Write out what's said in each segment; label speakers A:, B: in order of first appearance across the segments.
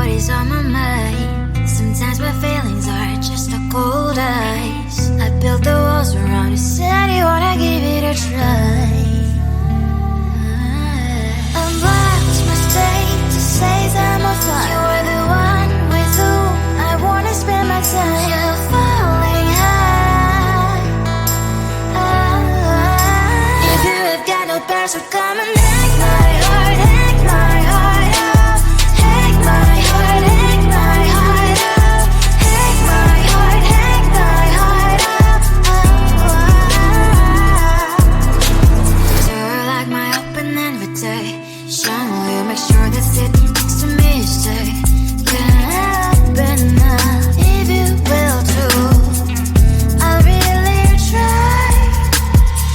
A: what is on my mind. Sometimes my feelings are just a cold ice. I built the walls around you, said you wanna give it a try. I'm lost my state to say I'm a fly. You are the one with whom I wanna spend my time. You're falling high. If you have got no past, so come and hack my heart, hack my heart up. Hack my heart, hack my heart up. Hack my heart, hack my heart up. So like my open invitation, will you make sure that sitting next to me you stay? Can happen now, if you will too. I'll really try.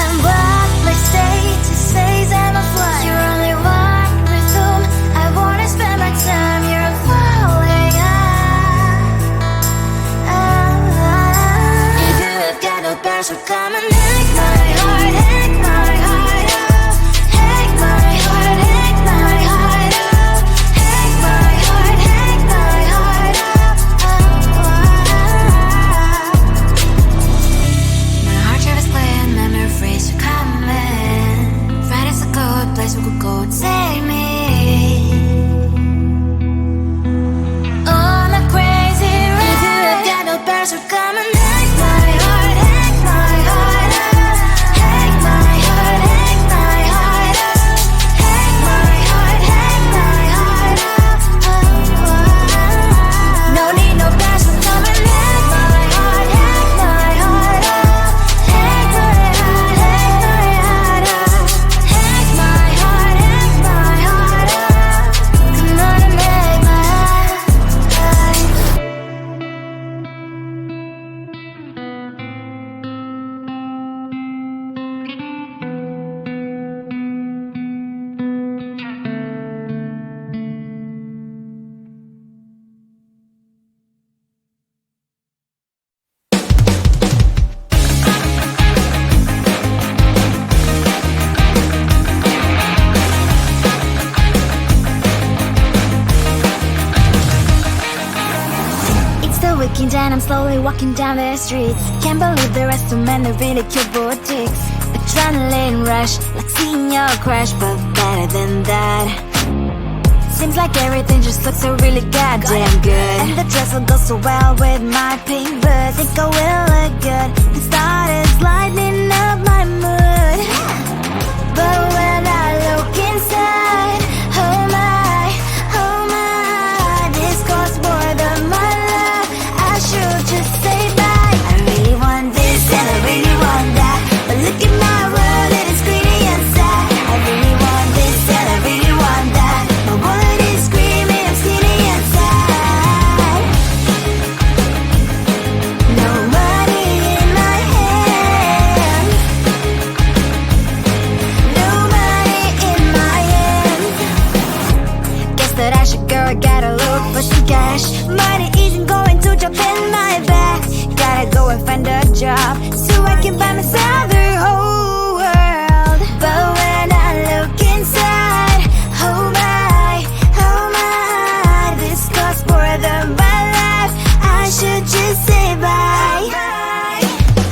A: And what my state to say I'm a fly. You're only one with whom I wanna spend my time. You're falling high. If you have got no past, so come and hack my heart, hack my heart up. Hack my heart, hack my heart up. Hack my heart, hack my heart up. My heart travels playing memories are coming. Friday's a good place we could go, take me on a crazy ride. If you have got no past, so come and hack my heart, hack my heart up. Hack my heart, hack my heart up. Hack my heart, hack my heart up. No need no past, so come and hack my heart, hack my heart up. Hack my heart, hack my heart up. Hack my heart, hack my heart up. Come on and make my heart. It's the weekend and I'm slowly walking down the streets. Can't believe the rest of men are really cute boutiques. Adrenaline rush, like seeing your crush, but better than that. Seems like everything just looks so really goddamn good. And the dress will go so well with my pink boots. Think I will look good. The start is lighting up my mood. But when I look inside, oh my, this costs more than my love. I should just say bye. I really want this and I really want that, but look at my world, it is pretty inside. I really want this and I really want that. My wallet is screaming, I'm skinny inside. No money in my hand. No money in my hand. Guess that I should go, I gotta look for some cash. Money isn't going to jump in my bag. Gotta go and find a job so I can buy myself the whole world. But when I look inside, oh my, this costs more than my life. I should just say bye.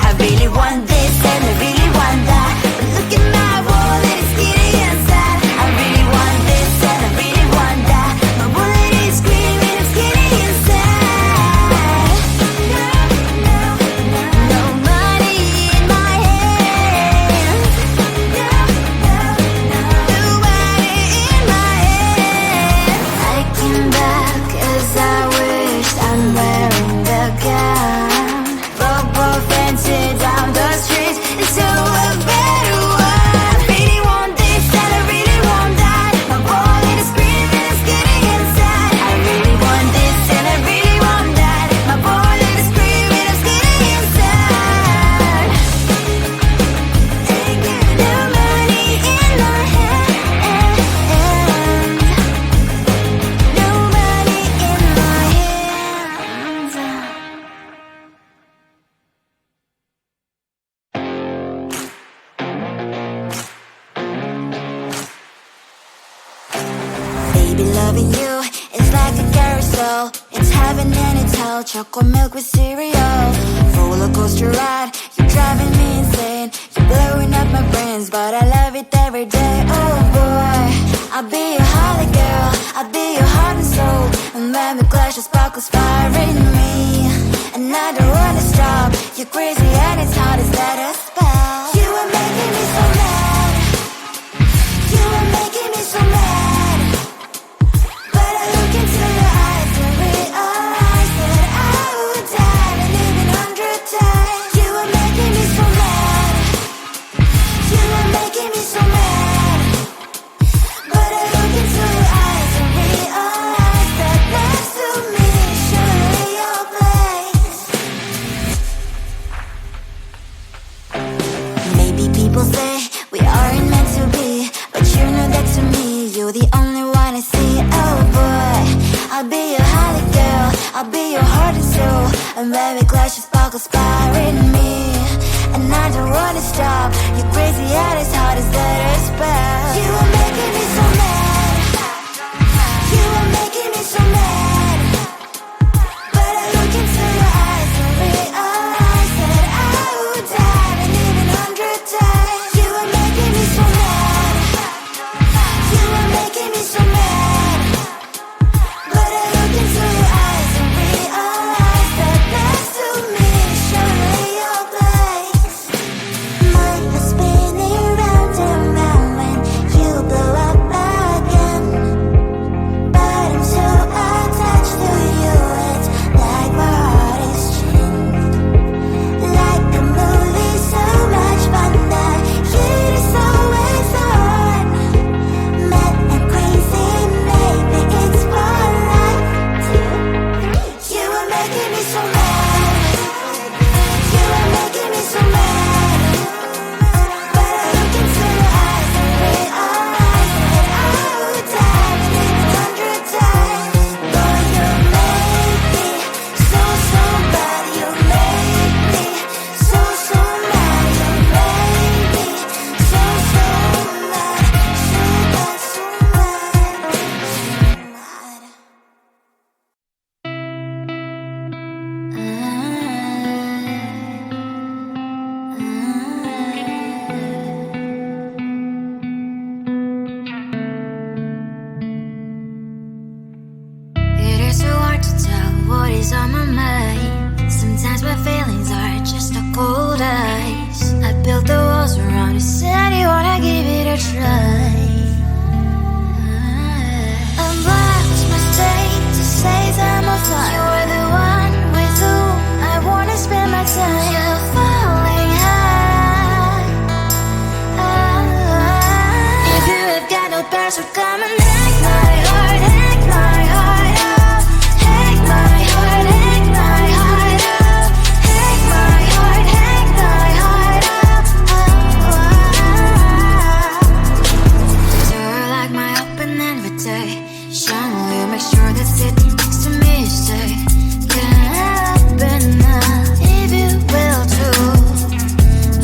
A: I really want this and I really want that, but look at my wallet, it's skinny inside. I really want this and I really want that. My wallet is screaming, I'm skinny inside. No money in my hand. No money in my hand. I came back as I wished. I'm wearing the gown. Rope fancy down the street into a better one. Really want this and I really want that. My wallet is screaming, it's getting inside. I really want this and I really want that. My wallet is screaming, it's getting inside. No money in my hand. No money in my hands. Baby, loving you is like a carousel. It's heaven and it's hell, chocolate milk with cereal. Roller coaster ride, you're driving me insane. You're blowing up my brains, but I love it every day. Oh boy, I'll be your holly girl, I'll be your heart and soul. And when we clash, the sparkles fire in me. And I don't wanna stop, you're crazy and it's hard as that a spell. You are making me so mad, you are making me so mad. But I look into your eyes and realize that I would die and live 100 times. You are making me so mad, you are making me so mad. But I look into your eyes and realize that next to me is surely your place. Maybe people say we aren't meant to be, but you know that to me, you're the only one I see. Oh boy, I'll be your holly girl, I'll be your heart and soul. And when we clash, the sparkles fire in me. And I don't wanna stop, you're crazy and as hard as that a spell. You are making me so mad, you are making me so mad. But I look into your eyes and realize that I would die and live 100 times. You are making me so mad, you are making me so mad. But I look into your eyes and realize that next to me is surely your place. Mind is spinning round and round when you blow up again. But I'm so attached to you, it's like my heart is chained. Like a movie, so much fun that heat is always on. Mad and crazy, maybe it's for life too. You are making me so mad, you are making me so mad. But I look into your eyes and realize that I would die and live 100 times. Boy, you make me so, so bad. You make me so, so mad. You make me so, so mad. So bad, so mad, so mad. It is so hard to tell what is on my mind. Sometimes my feelings are just a cold ice. I built the walls around you, said you wanna give it a try. I'm lost, mistake to say I'm a fly. You're the one with whom I wanna spend my time. You're falling high. If you have got no past, so come and hack my heart, hack my heart out. Hack my heart, hack my heart out. Hack my heart, hack my heart out. You're like my open invitation. Will you make sure that sitting next to me is safe? Can happen now, if you will too.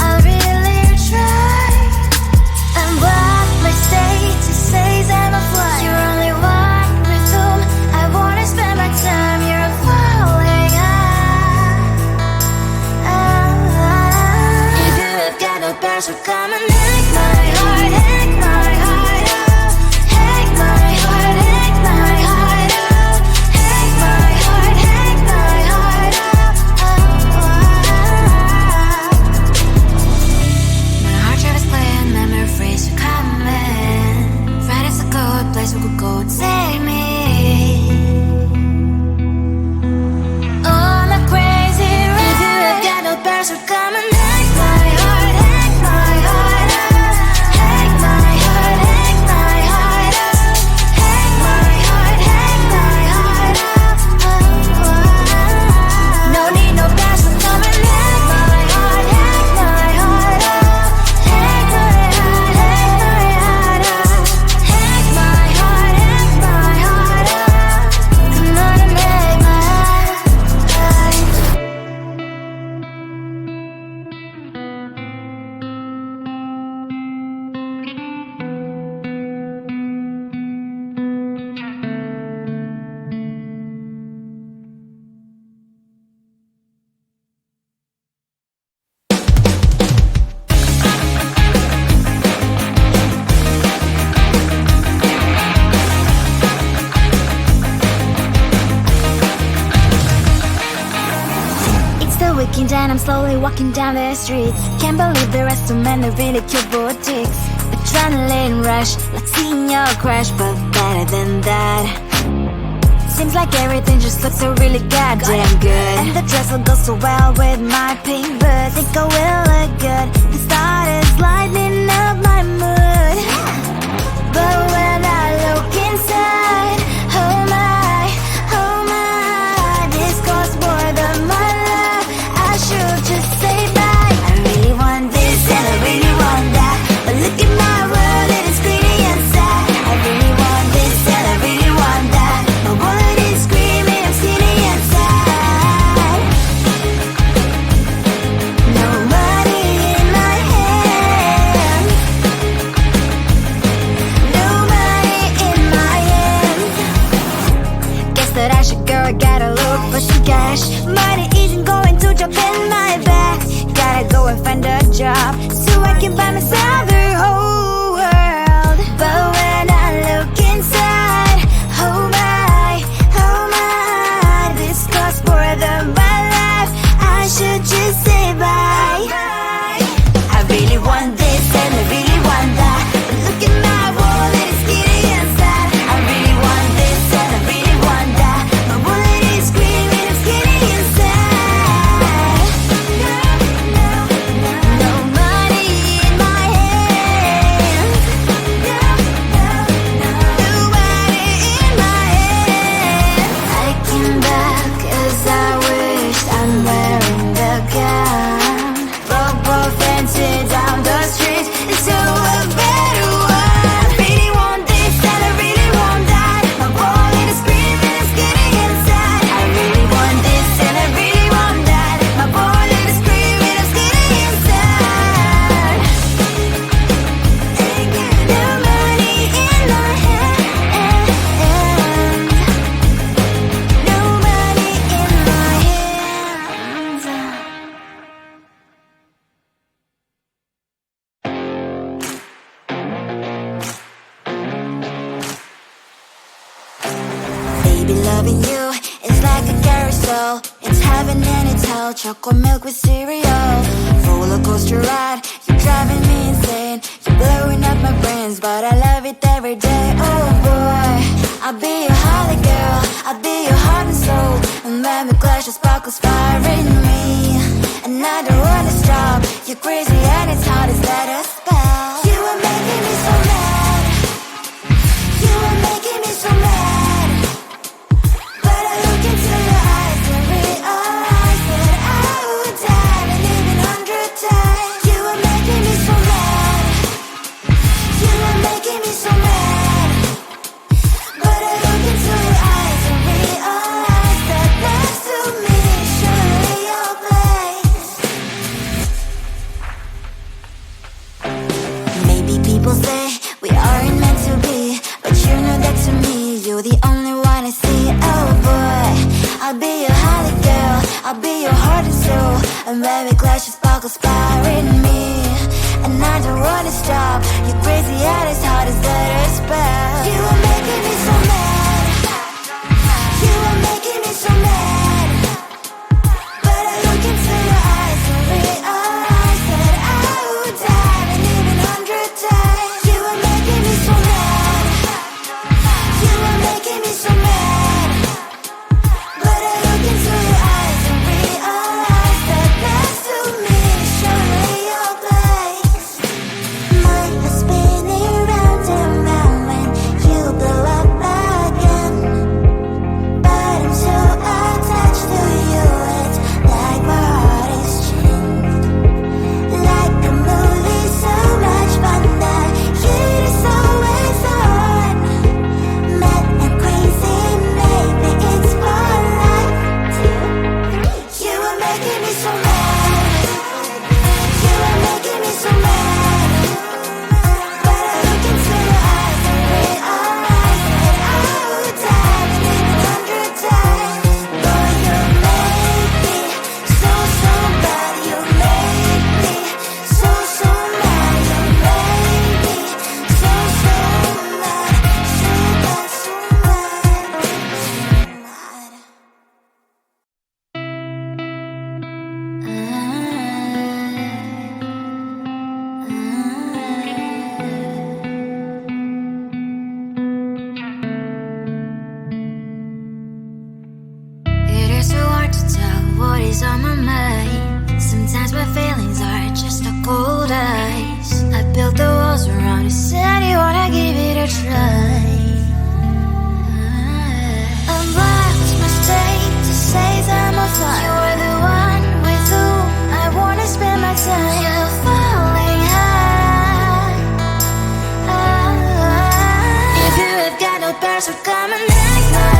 A: I'll really try. And what my state to say I'm a fly. You're only one with whom I wanna spend my time. You're falling high. If you have got no past, so come and hack my heart, hack my heart out. Hack my heart, hack my heart out. weekend and I'm slowly walking down the streets. Can't believe the rest of men are really cute boutiques. Adrenaline rush, like seeing your crush, but better than that. Seems like everything just looks so really goddamn good. And the dress will go so well with my pink boots. Think I will look good. The start is lighting up my mood. But when I look inside, oh my, this costs more than my love. I should just say bye. I really want this and I really want that, but look at my world, it is pretty inside. I really want this and I really want that. My wallet is screaming, I'm skinny inside. No money in my hand. No money in my hand. Guess that I should go, I gotta look for some cash. Money isn't going to jump in my back. Gotta go and find a job so I can buy myself the whole world. But when I look inside, oh my, this costs more than my life. I should just say bye. I really want this and I really want that, but look at my wallet, it's getting inside. I really want this and I really want that. My wallet is screaming, it's getting inside. No money in my hand. No money in my hand. I came back as I wished. I'm wearing the gown. Both fancy down the street into a better one. Really want this and I really want that. My wallet is screaming, it's getting inside. I really want this and I really want that. My wallet is screaming, it's getting inside. No money in my hand. No money in my hands. Baby, loving you is like a carousel. It's heaven and it's hell. Chocolate milk with cereal. Roller coaster ride. You're driving me insane. You're blowing up my brains, but I love it every day. Oh boy, I'll be your holly girl. I'll be your heart and soul. And when we clash, the sparkles fire in me. And I don't wanna stop. You're crazy and it's hard as let a spell. You are making me so mad. You are making me so mad. But I look into your eyes and realize that I would die and even 100 times. You are making me so mad. You are making me so mad. But I look into your eyes and realize that next to me is surely your place. Maybe people say we aren't meant to be, but you know that to me, you're the only one I see. Oh boy, I'll be your holly girl. I'll be your heart and soul. And when we clash, the sparkles fire in me. And I don't wanna stop. You're crazy and as hard as let a spell. You are making me so mad. You are making me so mad. But I look into your eyes and realize that I would die and even 100 times. You are making me so mad. You are making me so mad. But I look into your eyes and realize that next to me is surely your place. Mind is spinning round and round when is on my mind. Sometimes my feelings are just a cold ice. I built the walls around you, said you wanna give it a try. A large mistake to say that I'm fine. You were the one with whom I wanna spend my time. You're falling high. If you have got no parents, so come and act now.